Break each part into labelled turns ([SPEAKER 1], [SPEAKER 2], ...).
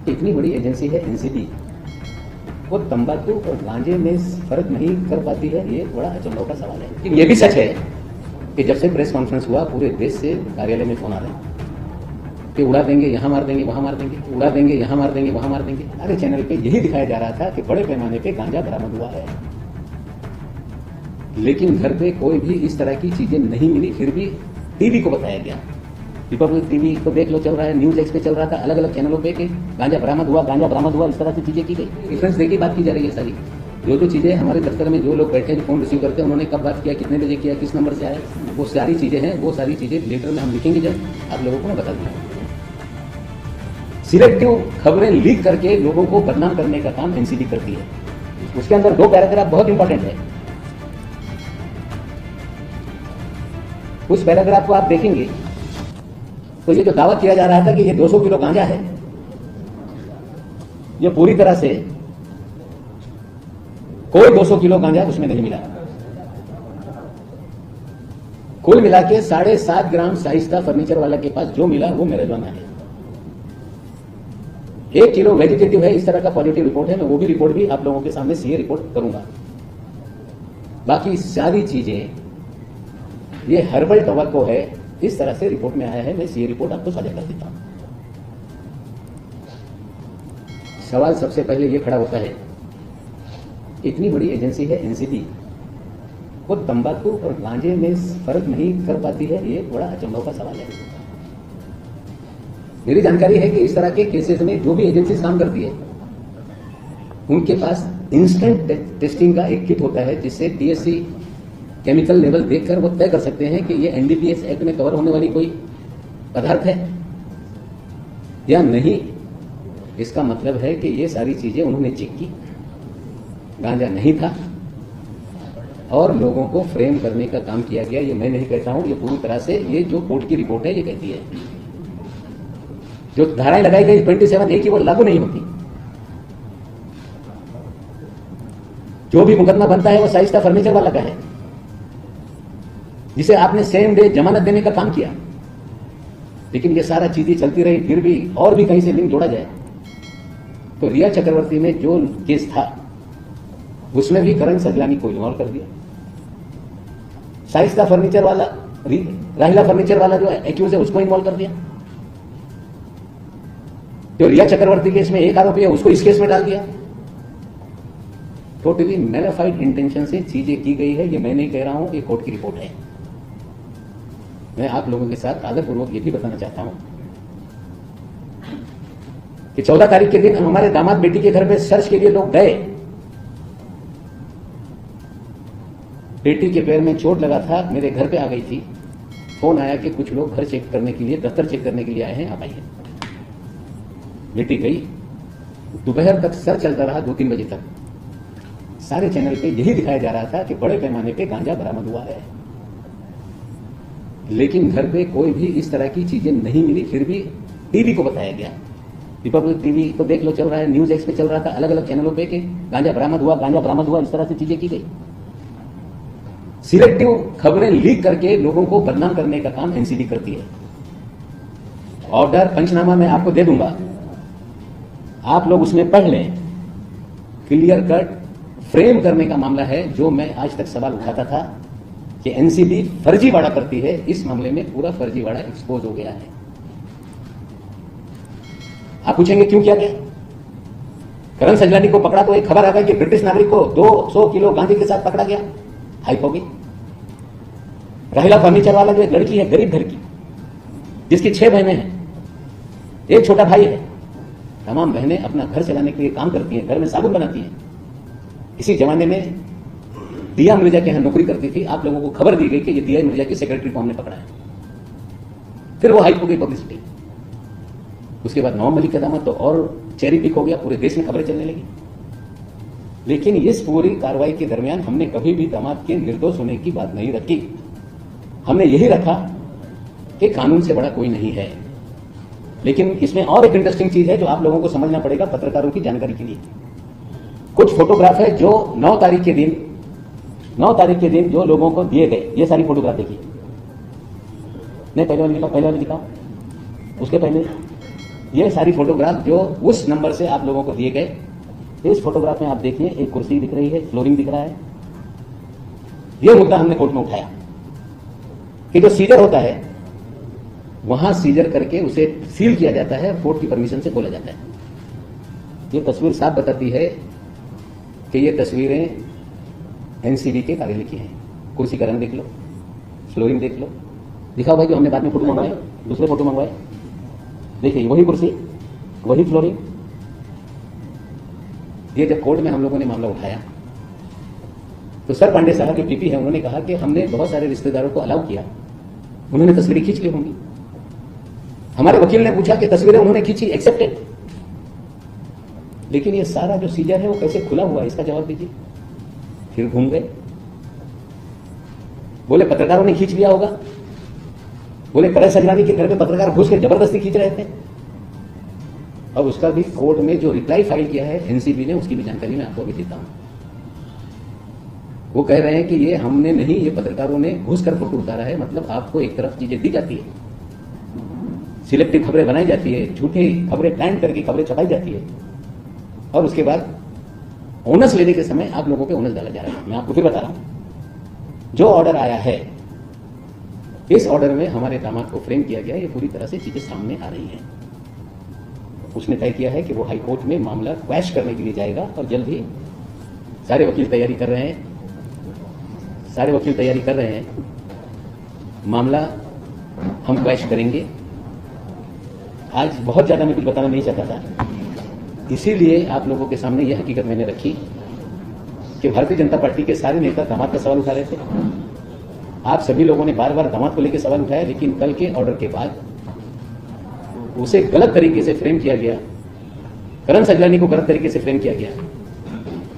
[SPEAKER 1] इतनी बड़ी एजेंसी है एनसीबी, वो तंबाकू और गांजे में फर्क नहीं कर पाती है। ये बड़ा अचंभव का सवाल है। लेकिन ये भी सच है कि जब से प्रेस कॉन्फ्रेंस हुआ पूरे देश से कार्यालय में फोन आ रहे हैं कि उड़ा देंगे, यहाँ मार देंगे, वहां मार देंगे, उड़ा देंगे, यहाँ मार देंगे, वहां मार देंगे। सारे चैनल पे यही दिखाया जा रहा था कि बड़े पैमाने पे गांजा बरामद हुआ है, लेकिन घर पे कोई भी इस तरह की चीजें नहीं मिली। फिर भी टीवी को बताया गया, रिपब्लिक टीवी को देख लो चल रहा है, न्यूज एक्स पे चल रहा था, अलग अलग चैनलों पे कि गांजा बरामद हुआ, गांजा बरामद हुआ, इस तरह से चीजें की गई। डिफरेंस देखिए बात की जा रही है सारी। जो चीजें हमारे दफ्तर में जो लोग बैठे हैं, फोन रिसीव करते हैं, उन्होंने कब बात किया, कितने बजे किया, किस नंबर से आया, वो सारी चीजें हैं। वो सारी चीजें लेटर में हम लिखेंगे, जब आप लोगों को मैं बता दूंगा। सिलेक्टिव खबरें लीक करके लोगों को बदनाम करने का काम एनसीबी करती है। उसके अंदर 2 पैराग्राफ बहुत इंपॉर्टेंट है। उस पैराग्राफ को आप देखेंगे तो ये जो दावा किया जा रहा था कि ये 200 किलो गांजा है, ये पूरी तरह से कोई 200 किलो गांजा उसमें नहीं मिला। कुल मिला के 7.5 ग्राम शाइस्ता फर्नीचर वाला के पास जो मिला वो मैरिजुआना है। 1 किलो वेजिटेटिव है, इस तरह का पॉजिटिव रिपोर्ट है। मैं वो भी रिपोर्ट भी आप लोगों के सामने सीए रिपोर्ट करूंगा। बाकी सारी चीजें ये हर्बल टबैको है, इस तरह से रिपोर्ट में आया है। मैं सीए रिपोर्ट आपको साझा कर देता हूं। सवाल सबसे पहले ये खड़ा होता है, इतनी बड़ी एजेंसी है एनसीबी, वो तंबाकू और गांजे में फर्क नहीं कर पाती है। ये बड़ा अचंभव का सवाल है। मेरी जानकारी है कि इस तरह के केसेस में जो भी एजेंसी काम करती है, उनके पास इंस्टेंट टेस्टिंग का एक किट होता है, जिससे टीएससी केमिकल लेवल देखकर वो तय कर सकते हैं कि ये एनडीपीएस एक्ट में कवर होने वाली कोई पदार्थ है या नहीं। इसका मतलब है कि ये सारी चीजें उन्होंने चेक की, गांजा नहीं था, और लोगों को फ्रेम करने का काम किया गया। ये मैं नहीं कहता हूं, ये पूरी तरह से ये जो कोर्ट की रिपोर्ट है ये कहती है। जो धाराएं लगाई गई 27A की वो लागू नहीं होती। जो भी मुकदमा बनता है वो शाइस्ता फर्नीचर वाला का है, जिसे आपने सेम डे जमानत देने का काम किया। लेकिन ये सारा चीजें चलती रही, फिर भी और भी कहीं से लिंक जोड़ा जाए तो रिया चक्रवर्ती में जो केस था उसमें भी करण सजलानी को इन्वॉल्व कर दिया। शाइस्ता फर्नीचर वाला, राहिला फर्नीचर वाला जो एक्यूज है उसको इन्वॉल्व कर दिया। जो रिया चक्रवर्ती केस में एक आरोपी है उसको इस केस में डाल दिया। टोटली मैलिफाइड इंटेंशन से चीजें की गई है। ये मैं नहीं कह रहा हूं, ये कोर्ट की रिपोर्ट है। मैं आप लोगों के साथ आदरपूर्वक ये भी बताना चाहता हूं कि 14 तारीख के दिन हमारे दामाद बेटी के घर पे सर्च के लिए लोग गए। बेटी के पैर में चोट लगा था, मेरे घर पे आ गई थी। फोन आया कि कुछ लोग घर चेक करने के लिए, दफ्तर चेक करने के लिए आए हैं, आप आइए। बेटी गई। दोपहर तक सर्च चलता रहा, 2-3 बजे तक। सारे चैनल पे यही दिखाया जा रहा था कि बड़े पैमाने पे गांजा बरामद हुआ है, लेकिन घर पे कोई भी इस तरह की चीजें नहीं मिली। फिर भी टीवी को बताया गया, रिपब्लिक टीवी को देख लो चल रहा है, न्यूज एक्स पे चल रहा था, अलग अलग चैनलों पे कि गांजा बरामद हुआ, गांजा बरामद हुआ, इस तरह से चीजें की गई। सिलेक्टिव खबरें लीक करके लोगों को बदनाम करने का काम एनसीबी करती है। ऑर्डर पंचनामा मैं आपको दे दूंगा, आप लोग उसमें पढ़ लें। क्लियर कट फ्रेम करने का मामला है। जो मैं आज तक सवाल उठाता था कि एनसीबी फर्जीवाड़ा करती है, इस मामले में पूरा फर्जीवाड़ा एक्सपोज हो गया है। आप पूछेंगे क्यों किया गया? करण सजलानी को पकड़ा तो एक खबर आ गई कि ब्रिटिश नागरिक को 200 किलो गांजे के साथ पकड़ा गया, हाइप हो गई। राहिला फर्नीचर वाला जो एक लड़की है गरीब घर की, जिसकी 6 बहनें हैं, एक छोटा भाई है, तमाम बहनें अपना घर चलाने के लिए काम करती हैं, घर में साबुन बनाती हैं। इसी जमाने में दिया मिर्जा के यहां नौकरी करती थी। आप लोगों को खबर दी गई कि ये दिया मिर्जा की सेक्रेटरी को हमने पकड़ा है। फिर वो हाइप हो गई पब्लिसिटी। उसके बाद नवाब मलिक का दामाद तो और चेरी पिक हो गया, पूरे देश में खबरें चलने लगी। लेकिन इस पूरी कार्रवाई के दरमियान हमने कभी भी दामाद के निर्दोष होने की बात नहीं रखी। हमने यही रखा कि कानून से बड़ा कोई नहीं है। लेकिन इसमें और एक इंटरेस्टिंग चीज है जो आप लोगों को समझना पड़ेगा पत्रकारों की जानकारी के लिए। कुछ फोटोग्राफ है जो 9 तारीख के दिन जो लोगों को दिए गए, ये सारी फोटोग्राफ देखिए। नहीं, पहले वाली दिखाओ, उसके पहले ये सारी फोटोग्राफ जो उस नंबर से आप लोगों को दिए गए, इस फोटोग्राफ में आप देखिए एक कुर्सी दिख रही है, फ्लोरिंग दिख रहा है। ये मुद्दा हमने कोर्ट में उठाया कि जो सीजर होता है वहां सीजर करके उसे सील किया जाता है, कोर्ट की परमिशन से खोला जाता है। ये तस्वीर साफ बताती है कि ये तस्वीरें एनसीबी के कार्यालय की हैं। कुर्सी का रंग देख लो, फ्लोरिंग देख लो, दिखाओ भाई जो हमने बाद में फोटो मंगवाए, दूसरे फोटो मंगवाए। देखिए वही कुर्सी, वही फ्लोरिंग। ये जब कोर्ट में हम लोगों ने मामला उठाया तो सर पांडे साहब के पीपी है, उन्होंने कहा कि हमने बहुत सारे रिश्तेदारों को अलाउ किया, उन्होंने तस्वीरें खींच ली होंगी। हमारे वकील ने पूछा कि तस्वीरें उन्होंने खींची, एक्सेप्टेड, लेकिन ये सारा जो सीजर है वो कैसे खुला हुआ है, इसका जवाब दीजिए। फिर घूम गए, बोले पत्रकारों ने खींच लिया होगा, बोले करण सजलानी के घर में पत्रकार घुस के जबरदस्ती खींच रहे थे। अब उसका भी कोर्ट में जो रिप्लाई फाइल किया है एनसीबी ने, उसकी भी जानकारी मैं आपको अभी देता हूं। वो कह रहे हैं कि ये हमने नहीं, ये पत्रकारों ने घुस कर फोटो उतारा है। मतलब आपको एक तरफ चीजें दी जाती है, सिलेक्टिव खबरें बनाई जाती है, झूठी खबरें प्लान करके खबरें छपाई जाती है, और उसके बाद ओनस लेने के समय आप लोगों पे ओनस डाला जा रहा है। मैं आपको फिर बता रहा हूं, जो ऑर्डर आया है इस ऑर्डर में हमारे दामाद को फ्रेम किया गया, ये पूरी तरह से चीजें सामने आ रही हैं। उसने तय किया है कि वो हाई कोर्ट में मामला क्वैश करने के लिए जाएगा, और जल्द ही सारे वकील तैयारी कर रहे हैं, सारे वकील तैयारी कर रहे हैं, मामला हम क्वैश करेंगे। आज बहुत ज्यादा मैं कुछ बताना नहीं चाहता था, इसीलिए आप लोगों के सामने यह हकीकत मैंने रखी कि भारतीय जनता पार्टी के सारे नेता दामाद का सवाल उठा रहे थे। आप सभी लोगों ने बार बार दामाद को लेकर सवाल उठाया, लेकिन कल के ऑर्डर के बाद उसे गलत तरीके से फ्रेम किया गया, करण सजलानी को गलत तरीके से फ्रेम किया गया,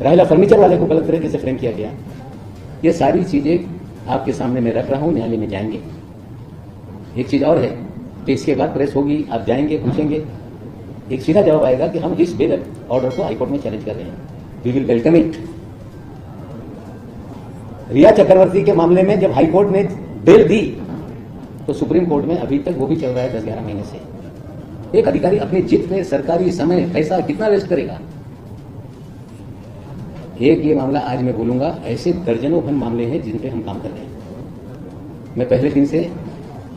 [SPEAKER 1] राहिला फर्नीचर वाले को गलत तरीके से फ्रेम किया गया। ये सारी चीजें आपके सामने मैं रख रहा हूं, न्यायालय में जाएंगे। एक चीज और है कि इसके बाद प्रेस होगी, आप जाएंगे, पूछेंगे, एक सीधा जवाब आएगा कि हम इस बेल ऑर्डर को हाईकोर्ट में चैलेंज कर रहे हैं। We will welcome it. Rhea Chakraborty के मामले में जब हाईकोर्ट ने बेल दी तो सुप्रीम कोर्ट में अभी तक वो भी चल रहा है 10-11 महीने से। एक अधिकारी अपने जित में सरकारी समय पैसा कितना वेस्ट करेगा। एक ये मामला आज मैं बोलूंगा, ऐसे दर्जनों भर मामले हैं जिन पे हम काम कर रहे हैं। मैं पहले दिन से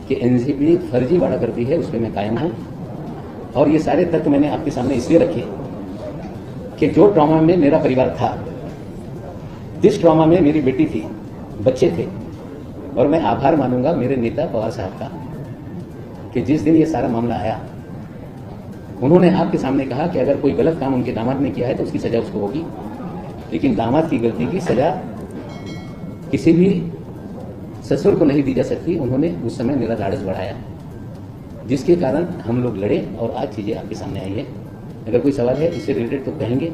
[SPEAKER 1] कि एनसीबी फर्जी वादा करती है उस पर मैं कायम हूं, और ये सारे तथ्य मैंने आपके सामने इसलिए रखे कि जो ट्रॉमा में मेरा परिवार था, जिस ट्रॉमा में मेरी बेटी थी, बच्चे थे, और मैं आभार मानूंगा मेरे नेता पवार साहब का कि जिस दिन ये सारा मामला आया उन्होंने आपके सामने कहा कि अगर कोई गलत काम उनके दामाद ने किया है तो उसकी सजा उसको होगी, लेकिन दामाद की गलती की सजा किसी भी ससुर को नहीं दी जा सकती। उन्होंने उस समय मेरा लाड़स बढ़ाया, जिसके कारण हम लोग लड़े और आज चीजें आपके सामने आई है। अगर कोई सवाल है इससे रिलेटेड तो कहेंगे,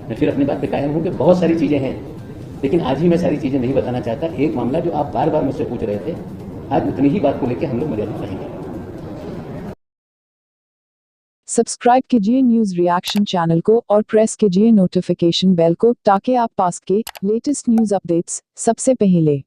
[SPEAKER 1] मैं फिर अपनी बात पे कायम हूं कि बहुत सारी चीजें हैं, लेकिन आज ही मैं सारी चीजें नहीं बताना चाहता। एक मामला जो आप बार बार मुझसे पूछ रहे थे, आज उतनी ही बात को लेकर हम लोग मर्यादित रहेंगे।
[SPEAKER 2] सब्सक्राइब कीजिए न्यूज रिएक्शन चैनल को और प्रेस कीजिए नोटिफिकेशन बेल को, ताकि आप पास के लेटेस्ट न्यूज अपडेट्स सबसे पहले